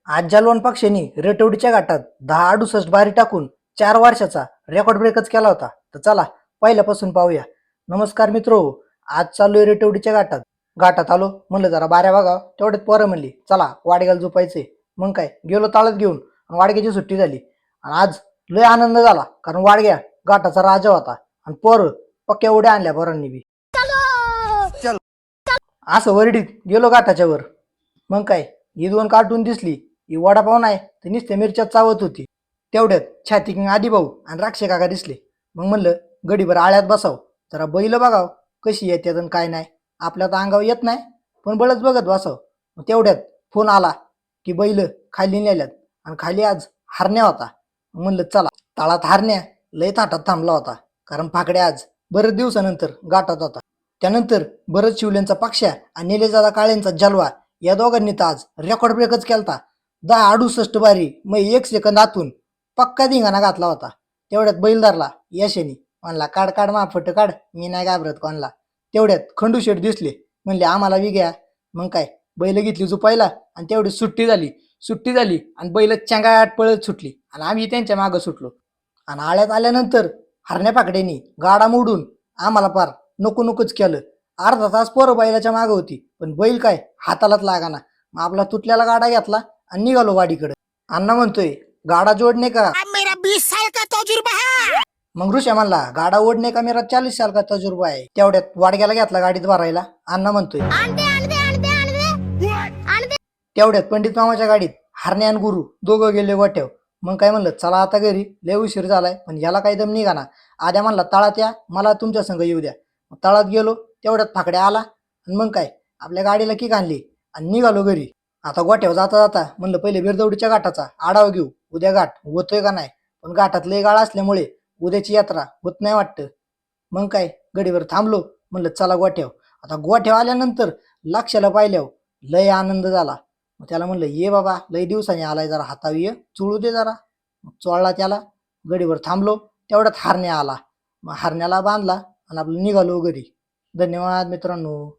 आज जालवण पक्षांनी रेटवडीच्या घाटात 10-68 बारी टाकून 4 वर्षाचा रेकॉर्ड ब्रेकच केला होता. तर चला पहिल्यापासून पाहूया. नमस्कार मित्रो, आज चालू आहे रेटवडीच्या घाटात. घाटात आलो म्हणलं जरा बाऱ्या बघाव, तेवढ्यात पोरं म्हणली चला वाडग्याला झोपायचे. मग काय गेलो ताळत घेऊन आणि वाडग्याची सुट्टी झाली. आणि आज लय आनंद झाला कारण वाडग्या घाटाचा राजा होता आणि पोरं पक्क्या उड्या आणल्या पोरांनी बी. असं वरडीत गेलो घाटाच्या वर. मग काय ही दोन कार्टून दिसली, ही वडापाव नाही तर नुसत्या मिरच्या चावत होती. तेवढ्यात छाती किंग आदी भाऊ आणि राक्षे काका दिसले. मग म्हणलं गडीभर आळ्यात बसाव, जरा बैल बघाव कशी येतात आणि काय नाही. आपल्या तर अंगावर येत नाही पण बळच बघत बसाव. मग तेवढ्यात फोन आला की बैल खाली नेल्यात आणि खाली आज हरण्या होता. मग म्हणलं चला ताळात हरण्या लय ताटात थांबला होता कारण फाकड्या आज बरेच दिवसानंतर गाठात होता. त्यानंतर भरत शिवल्यांचा पक्षा आणि निलेदादा काळेंचा जलवा या दोघांनी तर आज रेकॉर्ड ब्रेकच केलता. 10-68 बारी मग 1 सेकंद आतून पक्का धिंगाणा घातला होता. तेवढ्यात बैल धरला यशेनी, म्हणला काढ काढ माफट काढ, मी नाही घाबरत कोणला. तेवढ्यात खंडू शेठ दिसले, म्हणले आम्हाला बी घ्या. मग काय बैल घेतली झुपायला आणि तेवढी सुट्टी झाली आणि बैल चंगाट पळत सुटली आणि आम्ही त्यांच्या मागं सुटलो. आणि आळ्यात आल्यानंतर हरण्या पाकड्यांनी गाडा मोडून आम्हाला पार नको नकोच केलं. अर्धा तास पोरं बैलाच्या मागं होती पण बैल काय हातालाच लागाना. मग आपला तुटल्याला गाडा घेतला आणि निघालो वाडीकडे. अण्णा म्हणतोय गाडा जोडणे का मेरा 20 साल का तजुर्बा है. मग ऋषा म्हणला गाडा ओढणे का मेरा 40 साल का तजुर्बा आहे. तेवढ्यात वाडग्याला घेतला गाडीत भरायला. अण्णा म्हणतोय तेवढ्यात पंडित मामाच्या गाडीत हरण्या आणि गुरु दोघं गेले गोठ्याव. मग काय म्हणलं चला आता घरी, लय उशीर झालाय. पण याला काही दम निघाना. आद्या म्हणला तळात या, मला तुमच्या संग येऊ द्या. तळात गेलो, तेवढ्यात फाकड्या आला आणि मग काय आपल्या गाडीला किक आणली आणि निघालो घरी. आता गोठ्यावर जाता जाता म्हणलं पहिले बिरदवडीच्या घाटाचा आढावा घेऊ, उद्या घाट होतोय का नाही. पण घाटात लय गाळ असल्यामुळे उद्याची यात्रा होत नाही वाटतं. मग काय गडीवर थांबलो, म्हणलं चला गोठ्याव. आता गोठ्याव आल्यानंतर लक्षाला पाहिल्यावर लय आनंद झाला. मग त्याला म्हणलं ये बाबा लय दिवसांनी आलाय, जरा हातावी ये चोळू दे जरा. चोळला त्याला, गडीवर थांबलो, तेवढ्यात हरण्या आला. मग हरण्याला बांधला आणि आपलं निघालो घरी. धन्यवाद मित्रांनो.